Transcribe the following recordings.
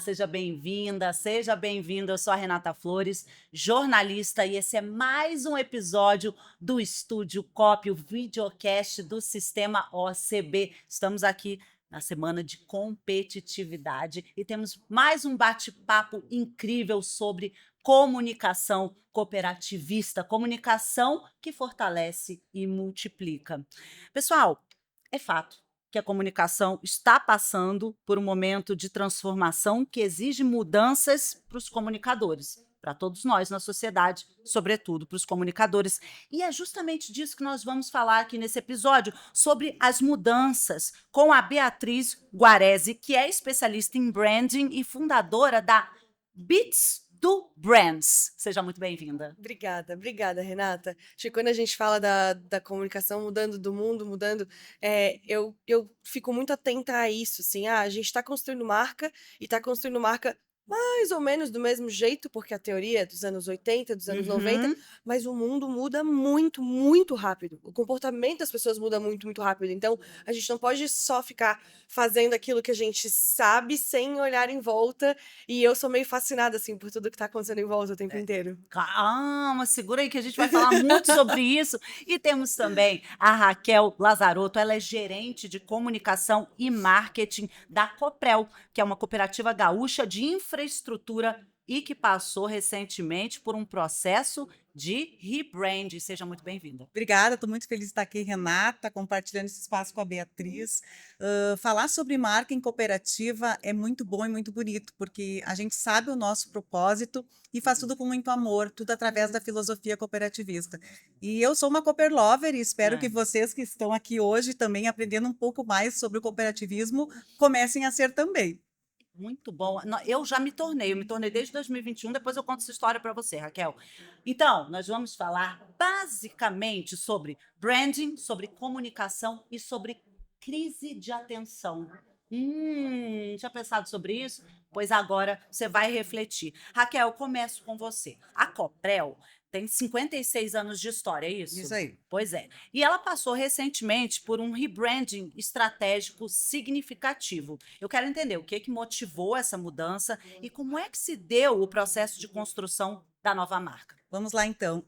seja bem-vinda, seja bem-vindo. Eu sou a Renata Flores, jornalista, e esse é mais um episódio do Estúdio Copy, o videocast do Sistema OCB. Estamos aqui na semana de competitividade e temos mais um bate-papo incrível sobre comunicação cooperativista, comunicação que fortalece e multiplica. Pessoal, é fato que a comunicação está passando por um momento de transformação que exige mudanças para os comunicadores, para todos nós na sociedade, sobretudo para os comunicadores. E é justamente disso que nós vamos falar aqui nesse episódio, sobre as mudanças, com a Beatriz Guarese, que é especialista em branding e fundadora da Beats do Brands. Seja muito bem-vinda. Obrigada, Renata. Acho que quando a gente fala da comunicação mudando do mundo, mudando, eu fico muito atenta a isso, assim, a gente está construindo marca e está construindo marca mais ou menos do mesmo jeito, porque a teoria é dos anos 80, dos anos 90, Uhum. mas o mundo muda muito, muito rápido. O comportamento das pessoas muda muito, muito rápido. Então, a gente não pode só ficar fazendo aquilo que a gente sabe sem olhar em volta. E eu sou meio fascinada, assim, por tudo que tá acontecendo em volta o tempo inteiro. Calma, segura aí que a gente vai falar muito sobre isso. E temos também a Raquel Lazarotto, ela é gerente de comunicação e marketing da Coprel, que é uma cooperativa gaúcha de infraestrutura e que passou recentemente por um processo de rebranding. Seja muito bem-vinda. Obrigada, estou muito feliz de estar aqui, Renata, compartilhando esse espaço com a Beatriz. Falar sobre marca em cooperativa é muito bom e muito bonito, porque a gente sabe o nosso propósito e faz tudo com muito amor, tudo através da filosofia cooperativista. E eu sou uma cooper lover e espero que vocês que estão aqui hoje também aprendendo um pouco mais sobre o cooperativismo comecem a ser também. Muito bom. Eu me tornei desde 2021, depois eu conto essa história para você, Raquel. Então, nós vamos falar basicamente sobre branding, sobre comunicação e sobre crise de atenção. Tinha pensado sobre isso? Pois agora você vai refletir. Raquel, eu começo com você. A Coprel tem 56 anos de história, é isso? Isso aí. Pois é. E ela passou recentemente por um rebranding estratégico significativo. Eu quero entender o que motivou essa mudança e como é que se deu o processo de construção da nova marca. Vamos lá, então.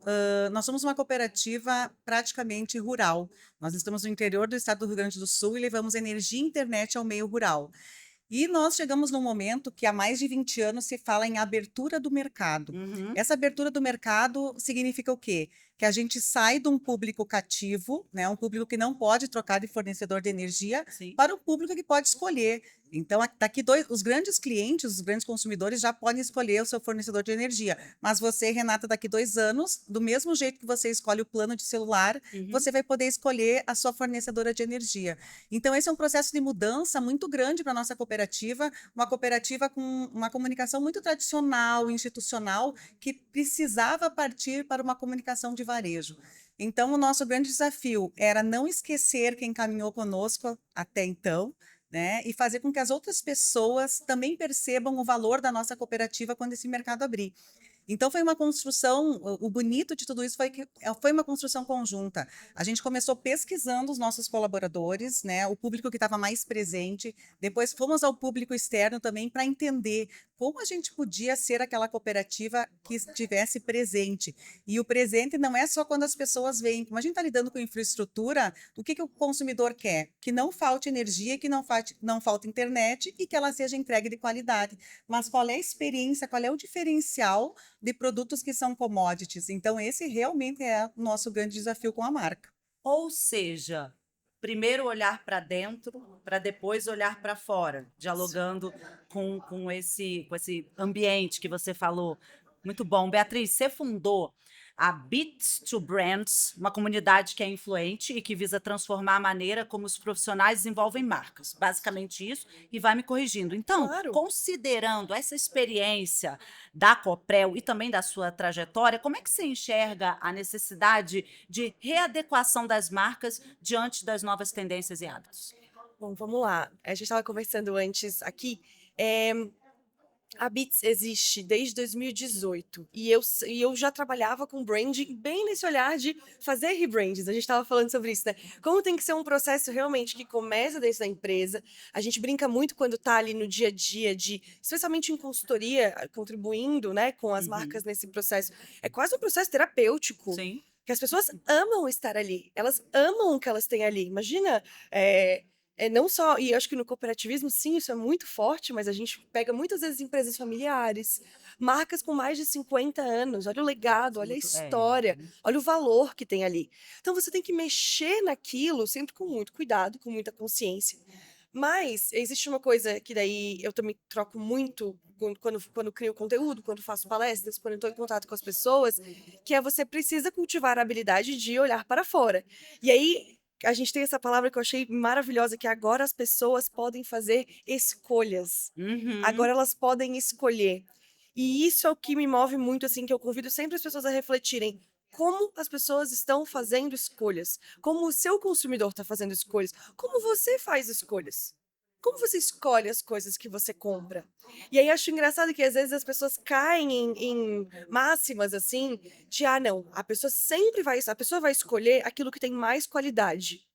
Nós somos uma cooperativa praticamente rural. Nós estamos no interior do estado do Rio Grande do Sul e levamos energia e internet ao meio rural. E nós chegamos num momento que há mais de 20 anos se fala em abertura do mercado. Uhum. Essa abertura do mercado significa o quê? Que a gente sai de um público cativo, né, um público que não pode trocar de fornecedor de energia, Sim. para um público que pode escolher. Então, daqui os grandes clientes, os grandes consumidores já podem escolher o seu fornecedor de energia. Mas você, Renata, daqui 2 anos, do mesmo jeito que você escolhe o plano de celular, Uhum. você vai poder escolher a sua fornecedora de energia. Então, esse é um processo de mudança muito grande para a nossa cooperativa, uma cooperativa com uma comunicação muito tradicional, institucional, que precisava partir para uma comunicação de varejo. Então, o nosso grande desafio era não esquecer quem caminhou conosco até então, né, e fazer com que as outras pessoas também percebam o valor da nossa cooperativa quando esse mercado abrir. Então foi uma construção, o bonito de tudo isso foi que foi uma construção conjunta. A gente começou pesquisando os nossos colaboradores, né, o público que estava mais presente, depois fomos ao público externo também para entender como a gente podia ser aquela cooperativa que estivesse presente. E o presente não é só quando as pessoas vêm. Como a gente está lidando com infraestrutura, o que o consumidor quer? Que não falte energia, que não falte internet e que ela seja entregue de qualidade. Mas qual é a experiência, qual é o diferencial de produtos que são commodities? Então, esse realmente é o nosso grande desafio com a marca. Ou seja, primeiro olhar para dentro, para depois olhar para fora, dialogando com esse ambiente que você falou. Muito bom. Beatriz, você fundou a Beats to Brands, uma comunidade que é influente e que visa transformar a maneira como os profissionais desenvolvem marcas. Basicamente isso, e vai me corrigindo. Então, Claro. considerando essa experiência da Coprel e também da sua trajetória, como é que você enxerga a necessidade de readequação das marcas diante das novas tendências e hábitos? Bom, vamos lá. A gente estava conversando antes aqui. eh, A Beats existe desde 2018 e eu já trabalhava com branding bem nesse olhar de fazer rebrands. A gente estava falando sobre isso, né? Como tem que ser um processo realmente que começa dentro da empresa. A gente brinca muito quando está ali no dia a dia, especialmente em consultoria, contribuindo, né, com as Uhum. marcas nesse processo. É quase um processo terapêutico. Sim. Que as pessoas amam estar ali, elas amam o que elas têm ali. Imagina, é, não só, e eu acho que no cooperativismo, sim, isso é muito forte, mas a gente pega muitas vezes empresas familiares, marcas com mais de 50 anos, olha o legado, olha a história, olha o valor que tem ali. Então você tem que mexer naquilo sempre com muito cuidado, com muita consciência. Mas existe uma coisa que daí eu também troco muito quando crio conteúdo, quando faço palestras, quando estou em contato com as pessoas, que é você precisa cultivar a habilidade de olhar para fora. E aí a gente tem essa palavra que eu achei maravilhosa, que agora as pessoas podem fazer escolhas. Uhum. Agora elas podem escolher. E isso é o que me move muito, assim, que eu convido sempre as pessoas a refletirem. Como as pessoas estão fazendo escolhas? Como o seu consumidor está fazendo escolhas? Como você faz escolhas? Como você escolhe as coisas que você compra? E aí acho engraçado que às vezes as pessoas caem em máximas assim, de não, a pessoa vai escolher aquilo que tem mais qualidade.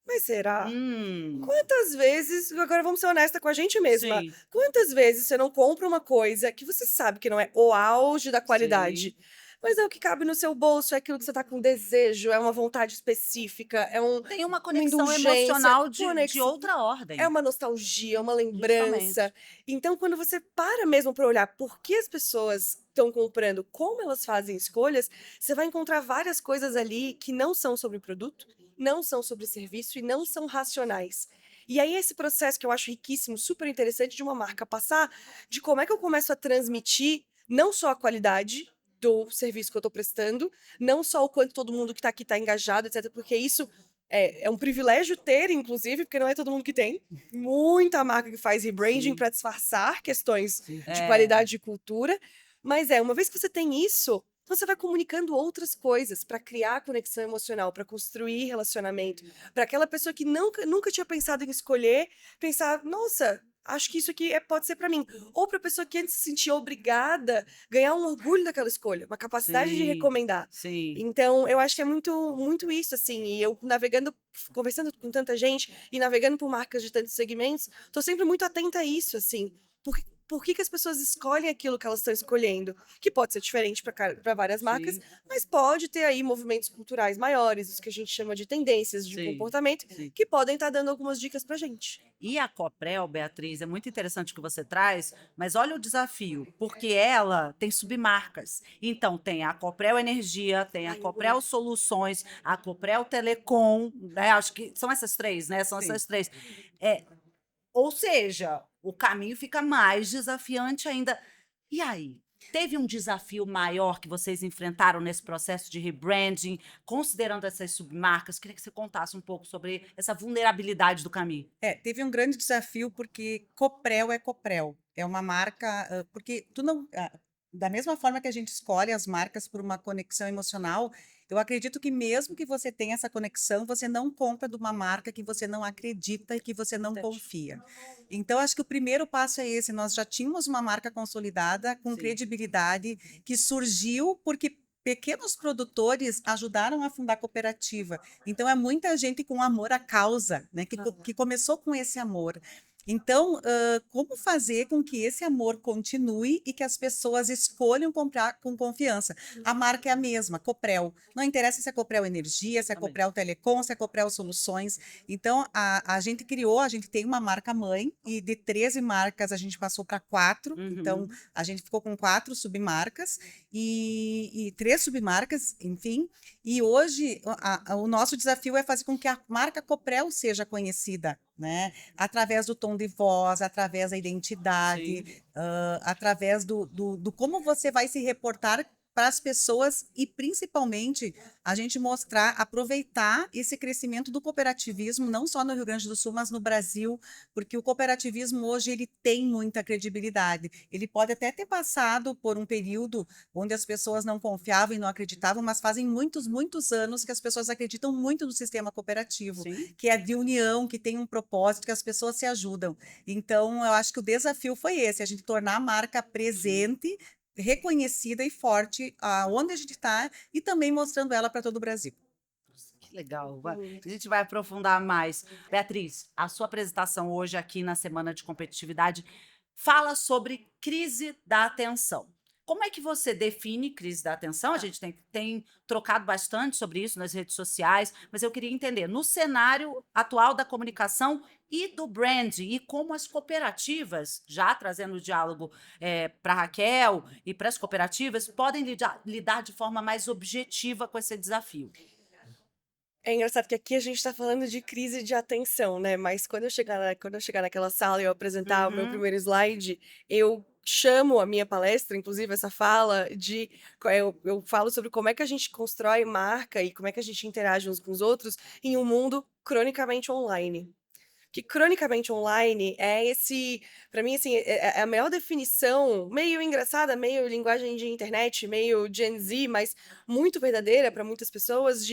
Mas será? Hum. Quantas vezes, agora vamos ser honesta com a gente mesma, Sim, quantas vezes você não compra uma coisa que você sabe que não é o auge da sim. qualidade, mas é o que cabe no seu bolso, é aquilo que você está com desejo, é uma vontade específica, é Tem uma uma conexão indulgência, emocional de conexão, outra é ordem, uma nostalgia, uma lembrança. justamente. Então, quando você para mesmo para olhar por que as pessoas estão comprando, como elas fazem escolhas, você vai encontrar várias coisas ali que não são sobre produto, não são sobre serviço e não são racionais. E aí, esse processo que eu acho riquíssimo, super interessante de uma marca passar, de como é que eu começo a transmitir não só a qualidade do serviço que eu estou prestando, não só o quanto todo mundo que está aqui está engajado, etc., porque isso é um privilégio ter, inclusive, porque não é todo mundo que tem. Muita marca que faz rebranding Sim. para disfarçar questões de É, qualidade e cultura. Mas uma vez que você tem isso, você vai comunicando outras coisas para criar conexão emocional, para construir relacionamento, para aquela pessoa que nunca tinha pensado em escolher, pensar, nossa, acho que isso aqui pode ser para mim. Ou para a pessoa que antes se sentia obrigada, ganhar um orgulho daquela escolha, uma capacidade de sim, recomendar. sim. Então, eu acho que é muito, muito isso, assim. E eu navegando, conversando com tanta gente e navegando por marcas de tantos segmentos, tô sempre muito atenta a isso, assim. Por que que as pessoas escolhem aquilo que elas estão escolhendo? Que pode ser diferente para várias marcas, Sim, mas pode ter aí movimentos culturais maiores, os que a gente chama de tendências de sim, comportamento, sim. que podem estar dando algumas dicas pra gente. E a Coprel, Beatriz, é muito interessante o que você traz, mas olha o desafio, porque ela tem submarcas. Então, tem a Coprel Energia, tem a Ai, eu Coprel amo. Soluções, a Coprel Telecom, né? Acho que são essas três, né? São Sim. essas três. É, ou seja, o caminho fica mais desafiante ainda. E aí? Teve um desafio maior que vocês enfrentaram nesse processo de rebranding, considerando essas submarcas? Queria que você contasse um pouco sobre essa vulnerabilidade do caminho. Teve um grande desafio, porque Coprel é Coprel. É uma marca, porque tu não, da mesma forma que a gente escolhe as marcas por uma conexão emocional, eu acredito que mesmo que você tenha essa conexão, você não compra de uma marca que você não acredita e que você não Importante. confia. Então, acho que o primeiro passo é esse. Nós já tínhamos uma marca consolidada, com Sim. credibilidade, que surgiu porque pequenos produtores ajudaram a fundar a cooperativa. Então, é muita gente com amor à causa, né, que começou com esse amor. Então, como fazer com que esse amor continue e que as pessoas escolham comprar com confiança? A marca é a mesma, Coprel. Não interessa se é Coprel Energia, se é Também. Coprel Telecom, se é Coprel Soluções. Então, a gente criou, a gente tem uma marca mãe, e de 13 marcas a gente passou para 4. Então, Uhum. a gente ficou com 4 submarcas e 3 submarcas, enfim. E hoje o nosso desafio é fazer com que a marca Coprel seja conhecida, né? Através do tom de voz, através da Sim. identidade, através do como você vai se reportar para as pessoas e, principalmente, a gente mostrar, aproveitar esse crescimento do cooperativismo, não só no Rio Grande do Sul, mas no Brasil, porque o cooperativismo hoje ele tem muita credibilidade. Ele pode até ter passado por um período onde as pessoas não confiavam e não acreditavam, mas fazem muitos, muitos anos que as pessoas acreditam muito no sistema cooperativo, Sim. que é de união, que tem um propósito, que as pessoas se ajudam. Então, eu acho que o desafio foi esse, a gente tornar a marca presente, reconhecida e forte aonde a gente está e também mostrando ela para todo o Brasil. Que legal. Muito. A gente vai aprofundar mais. Beatriz, a sua apresentação hoje aqui na Semana de Competitividade fala sobre crise da atenção. Como é que você define crise da atenção? A gente tem trocado bastante sobre isso nas redes sociais, mas eu queria entender, no cenário atual da comunicação e do brand, e como as cooperativas, já trazendo o diálogo para a Raquel e para as cooperativas, podem lidar de forma mais objetiva com esse desafio. É engraçado que aqui a gente tá falando de crise de atenção, né? Mas quando eu chegar naquela sala e eu apresentar o meu Uhum. primeiro slide, eu chamo a minha palestra, inclusive essa fala, eu falo sobre como é que a gente constrói marca e como é que a gente interage uns com os outros em um mundo cronicamente online. Que cronicamente online é esse, para mim, assim, é a melhor definição, meio engraçada, meio linguagem de internet, meio Gen Z, mas muito verdadeira para muitas pessoas,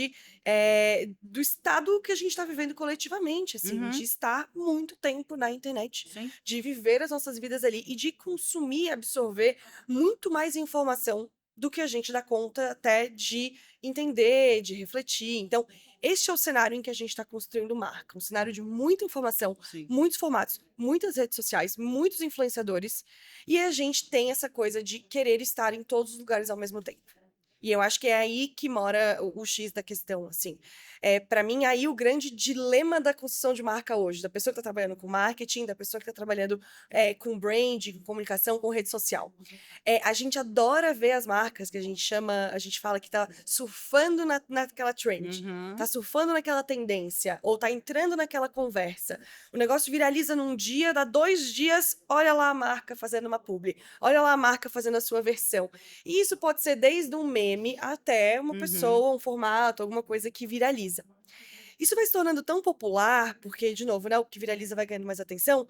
do estado que a gente está vivendo coletivamente, assim, de Uhum. estar muito tempo na internet, Sim. de viver as nossas vidas ali e de consumir, absorver muito mais informação do que a gente dá conta até de entender, de refletir. Então, este é o cenário em que a gente está construindo marca, um cenário de muita informação, Sim. muitos formatos, muitas redes sociais, muitos influenciadores, e a gente tem essa coisa de querer estar em todos os lugares ao mesmo tempo. E eu acho que é aí que mora o X da questão, assim. Para mim, aí o grande dilema da construção de marca hoje, da pessoa que está trabalhando com marketing, da pessoa que está trabalhando com brand, com comunicação, com rede social. A gente adora ver as marcas que a gente fala que tá surfando naquela trend, Uhum. tá surfando naquela tendência, ou tá entrando naquela conversa. O negócio viraliza num dia, dá 2 dias, olha lá a marca fazendo uma publi, olha lá a marca fazendo a sua versão. E isso pode ser desde um meme até uma Uhum. pessoa, um formato, alguma coisa que viraliza. Isso vai se tornando tão popular, porque, de novo, né, o que viraliza vai ganhando mais atenção,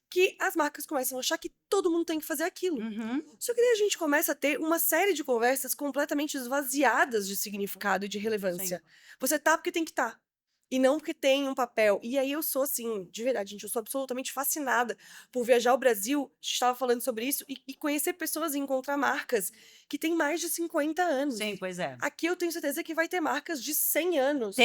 que as marcas começam a achar que todo mundo tem que fazer aquilo. Uhum. Só que daí a gente começa a ter uma série de conversas completamente esvaziadas de significado e de Sim. relevância. Você tá porque tem que estar. E não porque tem um papel. E aí eu sou assim, de verdade, gente, eu sou absolutamente fascinada por viajar ao Brasil, a gente estava falando sobre isso, e conhecer pessoas e encontrar marcas que têm mais de 50 Sim, anos. pois é. Aqui eu tenho certeza que vai ter marcas de 100 anos.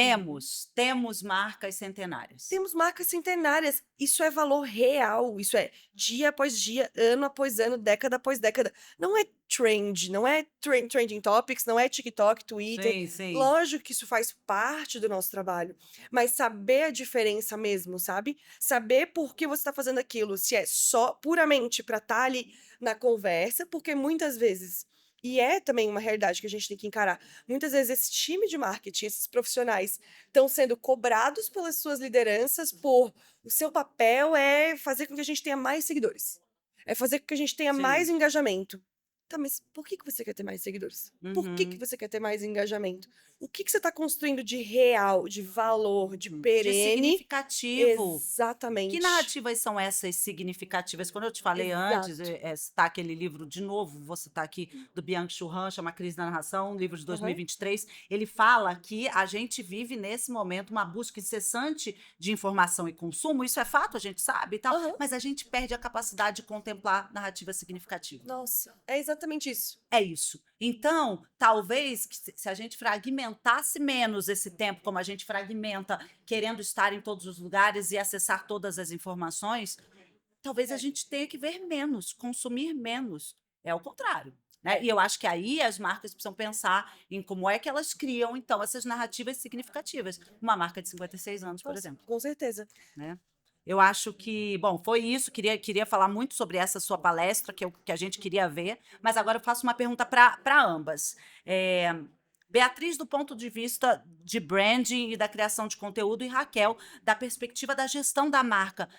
Temos marcas centenárias. Temos marcas centenárias. Isso é valor real. Isso é dia após dia, ano após ano, década após década. Não é trend, não é trending topics, não é TikTok, Twitter. Sim, sim. Lógico que isso faz parte do nosso trabalho. Mas saber a diferença mesmo, sabe? Saber por que você está fazendo aquilo. Se é só puramente para estar ali na conversa, porque muitas vezes. E é também uma realidade que a gente tem que encarar. Muitas vezes esse time de marketing, esses profissionais, estão sendo cobrados pelas suas lideranças por o seu papel é fazer com que a gente tenha mais seguidores. É fazer com que a gente tenha mais Sim. engajamento. Tá, mas por que você quer ter mais seguidores? Por que Uhum. você quer ter mais engajamento? O que você está construindo de real, de valor, de De perene? significativo. Que Exatamente. narrativas são essas significativas? Quando eu te falei antes, Exato. citar aquele livro de novo, vou citar aqui, do Byung-Chul Han, chama Crise da Narração, um livro de Aham. 2023, ele fala que a gente vive nesse momento uma busca incessante de informação e consumo, isso é fato, a gente sabe e tal, Aham. mas a gente perde a capacidade de contemplar narrativa significativa. Nossa, é exatamente isso. É isso. Então, talvez que se a gente fragmentasse menos esse tempo, como a gente fragmenta, querendo estar em todos os lugares e acessar todas as informações, talvez a É. gente tenha que ver menos, consumir menos. É o contrário. Né? É. E eu acho que aí as marcas precisam pensar em como é que elas criam, então, essas narrativas significativas. Uma marca de 56 anos, por Nossa, exemplo. com certeza. Né? Eu acho que, bom, foi isso. Queria falar muito sobre essa sua palestra, que a gente queria ver, mas agora eu faço uma pergunta para ambas. Beatriz, do ponto de vista de branding e da criação de conteúdo, e Raquel, da perspectiva da gestão da marca.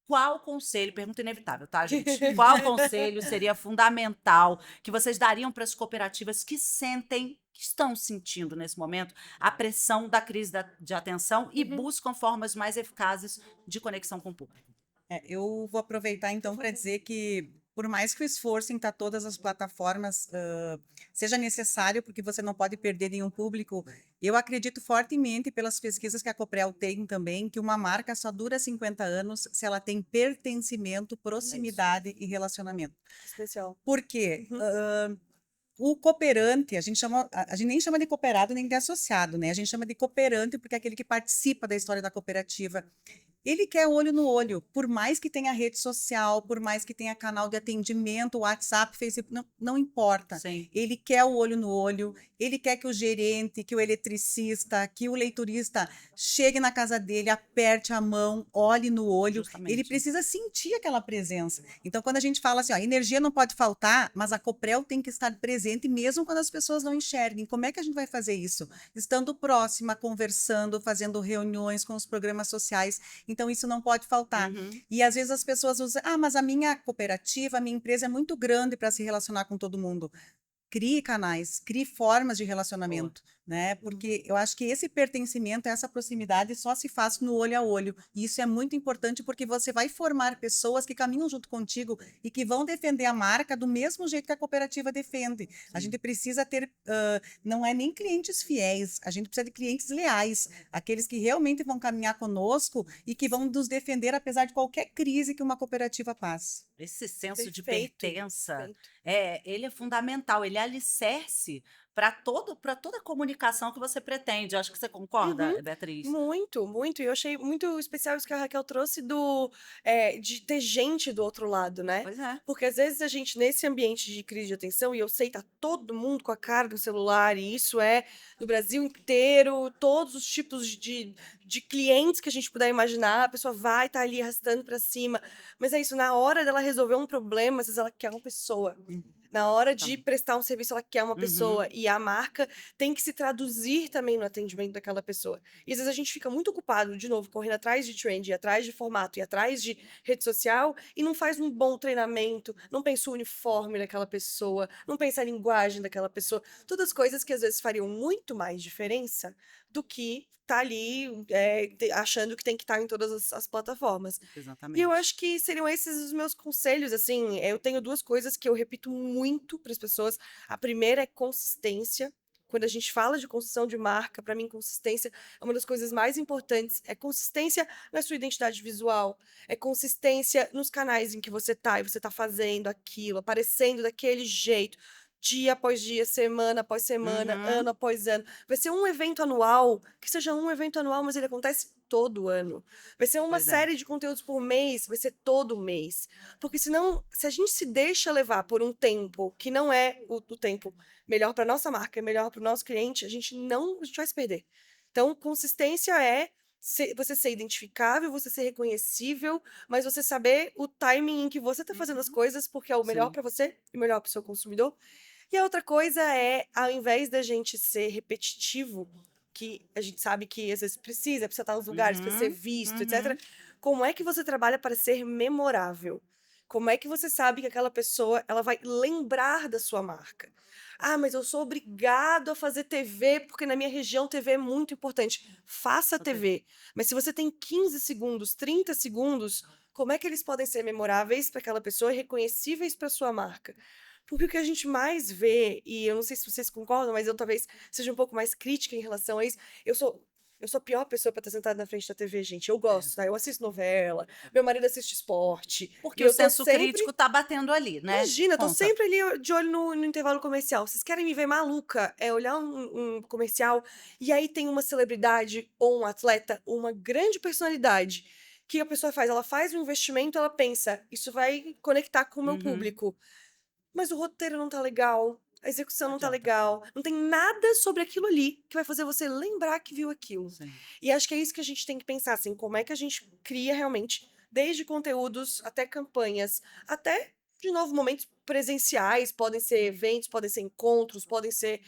qual conselho, pergunta inevitável, tá, gente? Qual conselho seria fundamental que vocês dariam para as cooperativas que sentem, que estão sentindo nesse momento, a pressão da crise de atenção e Uhum. buscam formas mais eficazes de conexão com o público? Eu vou aproveitar então para dizer que, por mais que o esforço em estar todas as plataformas seja necessário, porque você não pode perder nenhum público, eu acredito fortemente, pelas pesquisas que a Coprel tem também, que uma marca só dura 50 anos se ela tem pertencimento, proximidade e relacionamento. Especial. Por quê? Uhum. O cooperante, a gente nem chama de cooperado nem de associado, né? A gente chama de cooperante porque é aquele que participa da história da cooperativa. Ele quer olho no olho, por mais que tenha rede social, por mais que tenha canal de atendimento, WhatsApp, Facebook, não importa. Sim, Ele quer o olho no olho, ele quer que o gerente, que o eletricista, que o leiturista chegue na casa dele, aperte a mão, olhe no olho. Ele justamente. precisa sentir aquela presença. Então, quando a gente fala assim, ó, energia não pode faltar, mas a Coprel tem que estar presente mesmo quando as pessoas não enxerguem. Como é que a gente vai fazer isso? Estando próxima, conversando, fazendo reuniões com os programas sociais. Então, isso não pode faltar. Uhum. E às vezes as pessoas usam, mas a minha cooperativa, a minha empresa é muito grande para se relacionar com todo mundo. Crie canais, crie formas de relacionamento, né? Porque eu acho que esse pertencimento, essa proximidade só se faz no olho a olho. E isso é muito importante porque você vai formar pessoas que caminham junto contigo e que vão defender a marca do mesmo jeito que a cooperativa defende. A gente precisa ter, não é nem clientes fiéis, a gente precisa de clientes leais, aqueles que realmente vão caminhar conosco e que vão nos defender apesar de qualquer crise que uma cooperativa passe. Esse senso de Perfeito. pertença, Perfeito. ele é fundamental, ele é alicerce para toda a comunicação que você pretende. Acho que você Uhum. concorda, Beatriz? Muito, muito. E eu achei muito especial isso que a Raquel trouxe de ter gente do outro lado, né? Pois é. Porque às vezes a gente, nesse ambiente de crise de atenção, e eu sei, tá todo mundo com a cara do celular, e isso é no Brasil inteiro, todos os tipos de clientes que a gente puder imaginar, a pessoa vai estar ali arrastando para cima. Mas é isso, na hora dela resolver um problema, às vezes ela quer uma pessoa. Na hora de Então. prestar um serviço, ela quer uma pessoa. Uhum. E a marca tem que se traduzir também no atendimento daquela pessoa. E às vezes a gente fica muito ocupado, de novo, correndo atrás de trend, e atrás de formato, e atrás de rede social, e não faz um bom treinamento, não pensa o uniforme daquela pessoa, não pensa a linguagem daquela pessoa. Todas coisas que às vezes fariam muito mais diferença do que tá ali achando que tem que estar em todas as plataformas. E eu Exatamente. acho que seriam esses os meus conselhos, assim, eu tenho 2 coisas que eu repito muito para as pessoas. A primeira é consistência. Quando a gente fala de construção de marca, para mim consistência é uma das coisas mais importantes. É consistência na sua identidade visual, é consistência nos canais em que você tá e você tá fazendo aquilo, aparecendo daquele jeito, dia após dia, semana após semana, Uhum. ano após ano. Vai ser um evento anual, que seja um evento anual, mas ele acontece todo ano. Vai ser uma Pois é. série de conteúdos por mês, vai ser todo mês. Porque senão, se a gente se deixa levar por um tempo que não é o tempo melhor para nossa marca, melhor para o nosso cliente, a gente vai se perder. Então, consistência é você ser identificável, você ser reconhecível, mas você saber o timing em que você está fazendo as coisas, porque é o melhor Sim. para você e melhor para o seu consumidor. E a outra coisa é, ao invés da gente ser repetitivo, que a gente sabe que às vezes precisa estar nos lugares para ser Uhum. visto, etc. Uhum. Como é que você trabalha para ser memorável? Como é que você sabe que aquela pessoa ela vai lembrar da sua marca? Ah, mas eu sou obrigado a fazer TV porque na minha região TV é muito importante. Faça Ok. TV. Mas se você tem 15 segundos, 30 segundos, como é que eles podem ser memoráveis para aquela pessoa e reconhecíveis para sua marca? Porque o que a gente mais vê, e eu não sei se vocês concordam, mas eu talvez seja um pouco mais crítica em relação a isso. Eu sou, eu sou a pior pessoa para estar sentada na frente da TV, gente. Eu É. gosto, tá? Eu assisto novela, meu marido assiste esporte, e Porque o eu tô senso crítico sempre. tá batendo ali, né? Imagina, eu tô Conta. sempre ali de olho no intervalo comercial. Vocês querem me ver maluca? É olhar um comercial e aí tem uma celebridade ou um atleta, ou uma grande personalidade. O que a pessoa faz? Ela faz um investimento, ela pensa, isso vai conectar com o meu Uhum. público. Mas o roteiro não tá legal, a execução Não não tá adianta. legal, não tem nada sobre aquilo ali que vai fazer você lembrar que viu aquilo. Sim. E acho que é isso que a gente tem que pensar, assim, como é que a gente cria realmente, desde conteúdos até campanhas, até de novo, momentos presenciais, podem ser eventos, podem ser encontros, podem ser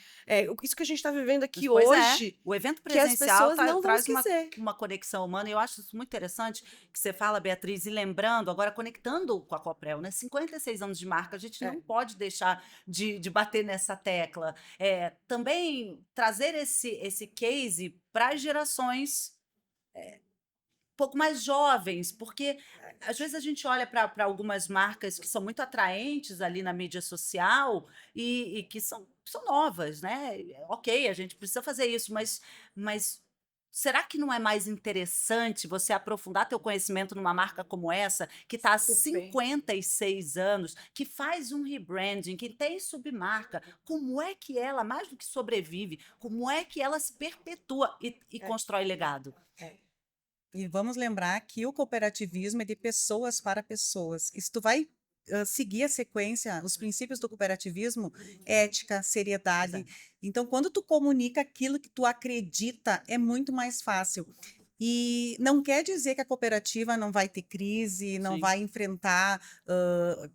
isso que a gente está vivendo aqui Pois é, hoje, o evento que as presencial pessoas não vão traz esquecer. uma conexão humana, e eu acho isso muito interessante que você fala, Beatriz, e lembrando, agora conectando com a Coprel, né? 56 anos de marca, a gente não É, pode deixar de bater nessa tecla. Também trazer esse case para as gerações um pouco mais jovens, porque às vezes a gente olha para algumas marcas que são muito atraentes ali na mídia social e que são novas, né? Ok, a gente precisa fazer isso, mas será que não é mais interessante você aprofundar teu conhecimento numa marca como essa, que está há super. 56 anos, que faz um rebranding, que tem submarca? Como é que ela, mais do que sobrevive, como é que ela se perpetua e É, constrói legado? é. E vamos lembrar que o cooperativismo é de pessoas para pessoas. E se tu vai seguir a sequência, os princípios do cooperativismo, ética, Pois seriedade. é. Então, quando tu comunica aquilo que tu acredita, é muito mais fácil. E não quer dizer que a cooperativa não vai ter crise, não Sim. vai enfrentar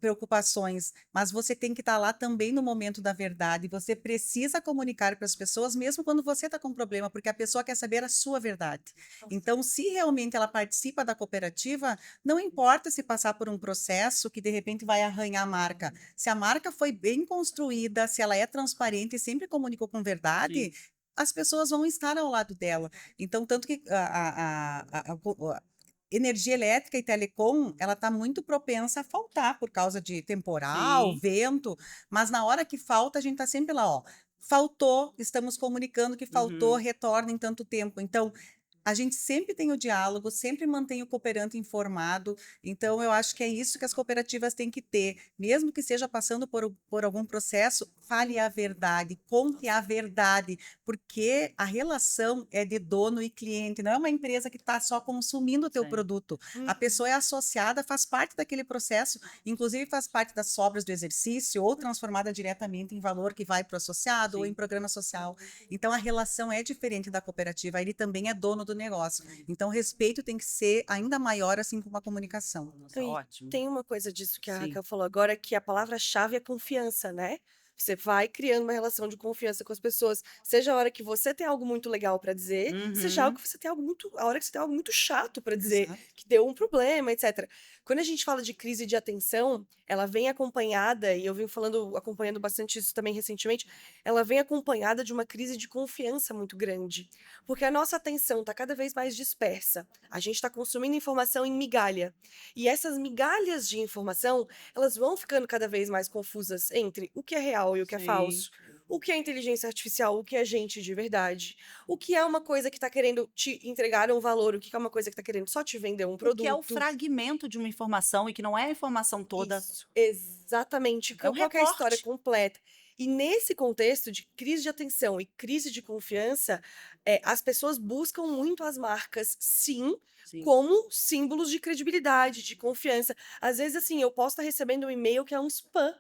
preocupações, mas você tem que estar lá também no momento da verdade. Você precisa comunicar para as pessoas, mesmo quando você está com problema, porque a pessoa quer saber a sua verdade. Então, se realmente ela participa da cooperativa, não importa se passar por um processo que de repente vai arranhar a marca. Se a marca foi bem construída, se ela é transparente e sempre comunicou com verdade, Sim. as pessoas vão estar ao lado dela. Então, tanto que a energia elétrica e telecom, ela está muito propensa a faltar por causa de temporal, Sim. vento, mas na hora que falta, a gente está sempre lá, ó. Faltou, estamos comunicando que faltou, Uhum. retorna em tanto tempo. Então, a gente sempre tem o diálogo, sempre mantém o cooperante informado. Então, eu acho que é isso que as cooperativas têm que ter. Mesmo que esteja passando por algum processo, fale a verdade, conte a verdade, porque a relação é de dono e cliente, não é uma empresa que está só consumindo o teu Sim. produto. A Uhum. pessoa é associada, faz parte daquele processo, inclusive faz parte das sobras do exercício, ou transformada diretamente em valor que vai para o associado ou em Sim. programa social. Então, a relação é diferente da cooperativa, ele também é dono do negócio. Então, o respeito tem que ser ainda maior, assim como a comunicação. Nossa, E ótimo. tem uma coisa disso que a Sim. Raquel falou agora, que a palavra-chave é confiança, né? Você vai criando uma relação de confiança com as pessoas, seja a hora que você tem algo muito legal para dizer, seja Uhum. algo que você tem algo muito, a hora que você tem algo muito chato para dizer, Exato. que deu um problema, etc. Quando a gente fala de crise de atenção, ela vem acompanhada, e eu venho falando, acompanhando bastante isso também recentemente, ela vem acompanhada de uma crise de confiança muito grande, porque a nossa atenção está cada vez mais dispersa. A gente está consumindo informação em migalha. E essas migalhas de informação, elas vão ficando cada vez mais confusas entre o que é real e o que é Sim. falso, o que é inteligência artificial, o que é gente de verdade, o que é uma coisa que está querendo te entregar um valor, o que é uma coisa que está querendo só te vender um O que é o produto. fragmento de uma informação e que não é a informação toda, Isso, exatamente. é o Qual que é a história recorte. completa? E nesse contexto de crise de atenção e crise de confiança, as pessoas buscam muito as marcas, sim, Sim. como símbolos de credibilidade, de confiança. Às vezes, assim, eu posso estar recebendo um e-mail que é um spam,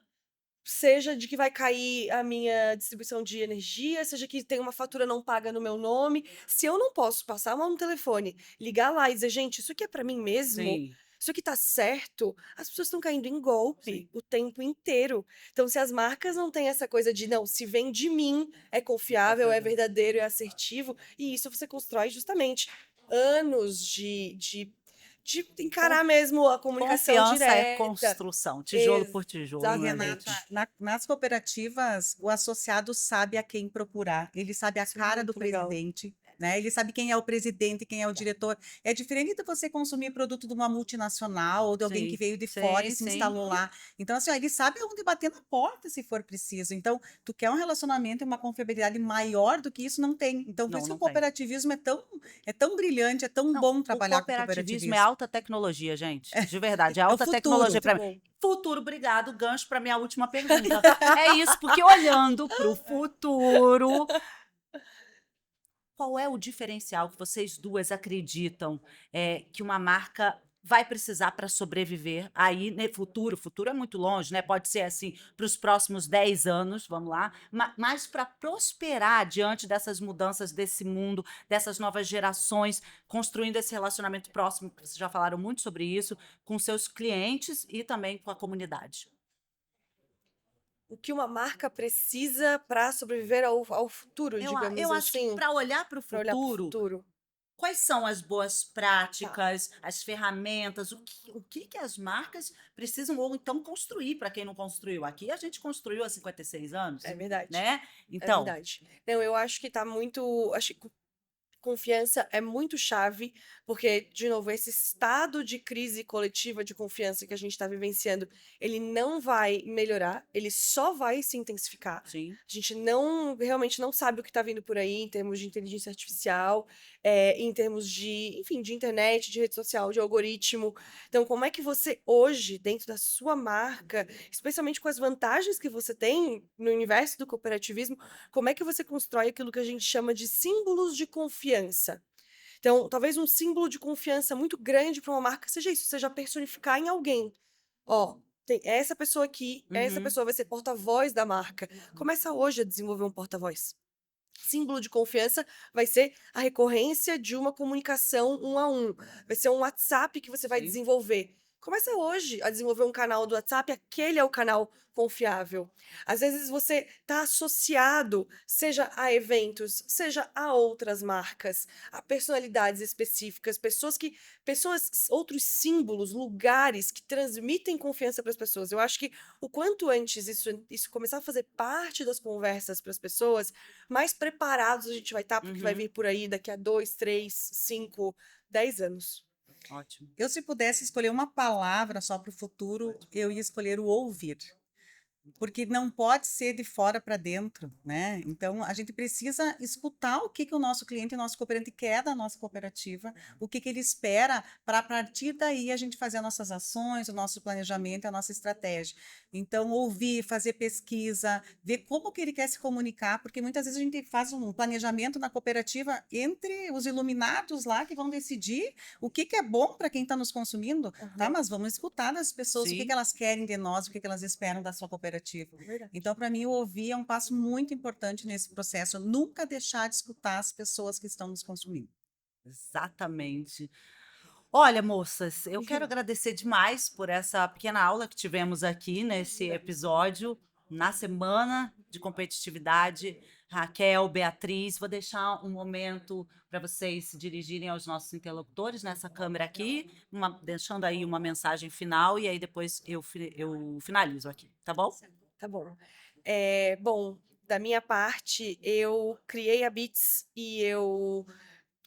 seja de que vai cair a minha distribuição de energia, seja que tem uma fatura não paga no meu nome. Se eu não posso passar a mão no telefone, ligar lá e dizer, gente, isso aqui é para mim mesmo, Sim. isso aqui tá certo, as pessoas estão caindo em Sim. golpe o tempo inteiro. Então, se as marcas não têm essa coisa de, não, se vem de mim, é confiável, é verdadeiro, é assertivo, e isso você constrói justamente anos de encarar mesmo a comunicação Confiança é direta. construção, tijolo por tijolo, E, não é Renata, mesmo? Exatamente. nas cooperativas, o associado sabe a quem procurar, ele sabe a Isso é cara do muito legal. presidente, né? Ele sabe quem é o presidente, quem é o diretor. É diferente de você consumir produto de uma multinacional ou de alguém que Sim. veio de fora e Sim, se sim. instalou lá. Então, assim, ó, ele sabe onde bater na porta se for preciso. Então, tu quer um relacionamento e uma confiabilidade maior do que isso, não tem. Então, por Não, isso que o não tem. cooperativismo é tão brilhante, é tão Não, bom o trabalhar com cooperativismo é cooperativismo. alta tecnologia, gente. De verdade, é É o alta futuro. tecnologia Muito para mim. bom. Futuro, obrigado. Gancho para minha última pergunta. É isso, porque olhando para o futuro, qual é o diferencial que vocês duas acreditam que uma marca vai precisar para sobreviver aí, né, futuro é muito longe, né? Pode ser assim para os próximos 10 anos, vamos lá, mas para prosperar diante dessas mudanças desse mundo, dessas novas gerações, construindo esse relacionamento próximo, que vocês já falaram muito sobre isso, com seus clientes e também com a comunidade. o que uma marca precisa para sobreviver ao futuro, Eu digamos acho que assim, para olhar para o para olhar para o futuro, futuro. quais são as boas Tá, práticas, as ferramentas, o que que as marcas precisam ou então construir para quem não construiu? Aqui a gente construiu há 56 é anos, verdade. né? É Então, verdade. Não, eu acho que tá muito. Acho que confiança é muito chave, porque, de novo, esse estado de crise coletiva de confiança que a gente está vivenciando, ele não vai melhorar, ele só vai se intensificar. sim. A gente não realmente não sabe o que está vindo por aí em termos de inteligência artificial, em termos de, enfim, de internet, de rede social, de algoritmo. Então, como é que você hoje, dentro da sua marca, especialmente com as vantagens que você tem no universo do cooperativismo, como é que você constrói aquilo que a gente chama de símbolos de confiança? Então, talvez um símbolo de confiança muito grande para uma marca seja isso, seja personificar em alguém. Ó, tem essa pessoa aqui, essa Uhum. pessoa vai ser porta-voz da marca. Começa hoje a desenvolver um porta-voz. Símbolo de confiança vai ser a recorrência de uma comunicação um a um. Vai ser um WhatsApp que você vai Sim. desenvolver. Começa hoje a desenvolver um canal do WhatsApp, aquele é o canal confiável. Às vezes você está associado, seja a eventos, seja a outras marcas, a personalidades específicas, outros símbolos, lugares que transmitem confiança para as pessoas. Eu acho que o quanto antes isso começar a fazer parte das conversas para as pessoas, mais preparados a gente vai estar porque vai vir Uhum. por aí daqui a 2, 3, 5, 10 anos. Ótimo. Eu, se pudesse escolher uma palavra só para o futuro, eu ia escolher o ouvir. Porque não pode ser de fora para dentro, né? Então, a gente precisa escutar o que que o nosso cliente, o nosso cooperante quer da nossa cooperativa, o que que ele espera, para a partir daí a gente fazer as nossas ações, o nosso planejamento, a nossa estratégia. Então, ouvir, fazer pesquisa, ver como que ele quer se comunicar, porque muitas vezes a gente faz um planejamento na cooperativa entre os iluminados lá que vão decidir o que que é bom para quem está nos consumindo, tá? Aham, Mas vamos escutar das pessoas, o que que Sim. elas querem de nós, o que que elas esperam da sua cooperativa. verdade. Então, para mim, o ouvir é um passo muito importante nesse processo. Nunca deixar de escutar as pessoas que estão nos consumindo. Exatamente. Olha, moças, eu quero agradecer demais por essa pequena aula que tivemos aqui nesse episódio, na semana de competitividade. Raquel, Beatriz, vou deixar um momento para vocês se dirigirem aos nossos interlocutores nessa câmera aqui, deixando aí uma mensagem final, e aí depois eu finalizo aqui, tá bom? Tá bom. Bom, da minha parte, eu criei a Beats e eu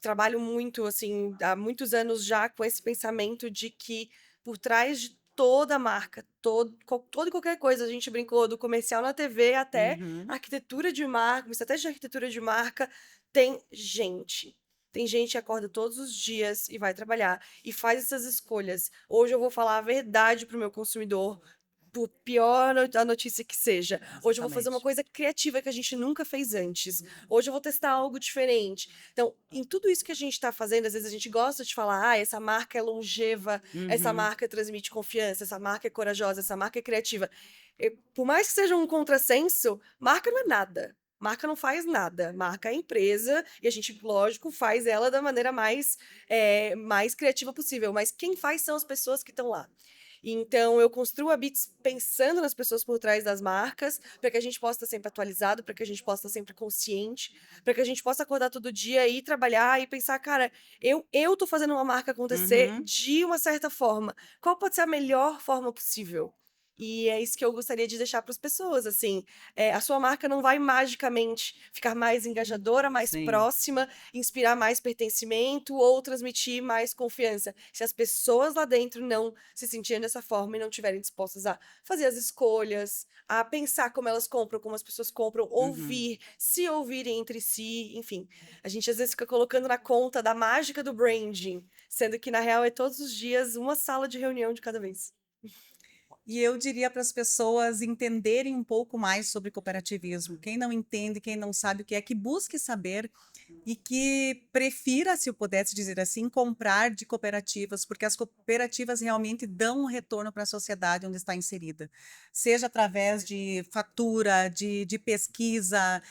trabalho muito, assim, há muitos anos já com esse pensamento de que por trás de toda marca, toda e qualquer coisa, a gente brincou do comercial na TV até a Uhum, arquitetura de marca, uma estratégia de arquitetura de marca, tem gente. Tem gente que acorda todos os dias e vai trabalhar e faz essas escolhas. Hoje eu vou falar a verdade para o meu consumidor, por pior a notícia que seja. Hoje eu vou fazer uma exatamente. coisa criativa que a gente nunca fez antes. Hoje eu vou testar algo diferente. Então, em tudo isso que a gente está fazendo, às vezes a gente gosta de falar, essa marca é longeva, essa Uhum, marca transmite confiança, essa marca é corajosa, essa marca é criativa. Por mais que seja um contrassenso, marca não é nada. Marca não faz nada. Marca é empresa e a gente, lógico, faz ela da maneira mais criativa possível. Mas quem faz são as pessoas que estão lá. Então, eu construo a Beats pensando nas pessoas por trás das marcas, para que a gente possa estar sempre atualizado, para que a gente possa estar sempre consciente, para que a gente possa acordar todo dia e trabalhar e pensar, cara, eu tô fazendo uma marca acontecer uhum. de uma certa forma. Qual pode ser a melhor forma possível? E é isso que eu gostaria de deixar para as pessoas, assim, a sua marca não vai magicamente ficar mais engajadora, mais Sim. próxima, inspirar mais pertencimento ou transmitir mais confiança. Se as pessoas lá dentro não se sentirem dessa forma e não estiverem dispostas a fazer as escolhas, a pensar como elas compram, como as pessoas compram, Uhum. ouvir, se ouvirem entre si, enfim. A gente às vezes fica colocando na conta da mágica do branding, sendo que na real é todos os dias uma sala de reunião de cada vez. E eu diria para as pessoas entenderem um pouco mais sobre cooperativismo. Quem não entende, quem não sabe o que é, que busque saber e que prefira, se eu pudesse dizer assim, comprar de cooperativas, porque as cooperativas realmente dão um retorno para a sociedade onde está inserida, seja através de fatura, de pesquisa,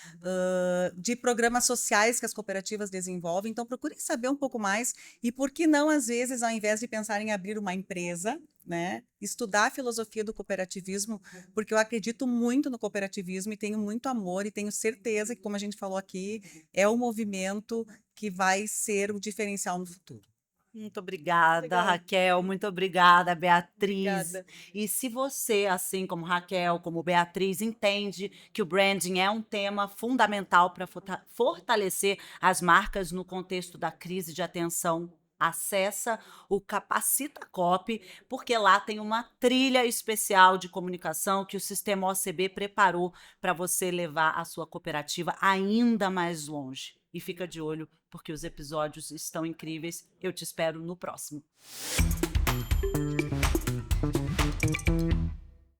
de programas sociais que as cooperativas desenvolvem. Então, procurem saber um pouco mais e, por que não, às vezes, ao invés de pensar em abrir uma empresa, né, estudar a filosofia do cooperativismo, porque eu acredito muito no cooperativismo e tenho muito amor e tenho certeza que, como a gente falou aqui, é o movimento que vai ser o diferencial no futuro. Muito obrigada, Legal. Raquel. Muito obrigada, Beatriz. Obrigada. E se você, assim como Raquel, como Beatriz, entende que o branding é um tema fundamental para fortalecer as marcas no contexto da crise de atenção, acessa o Capacita Copy, porque lá tem uma trilha especial de comunicação que o Sistema OCB preparou para você levar a sua cooperativa ainda mais longe. E fica de olho, porque os episódios estão incríveis. Eu te espero no próximo.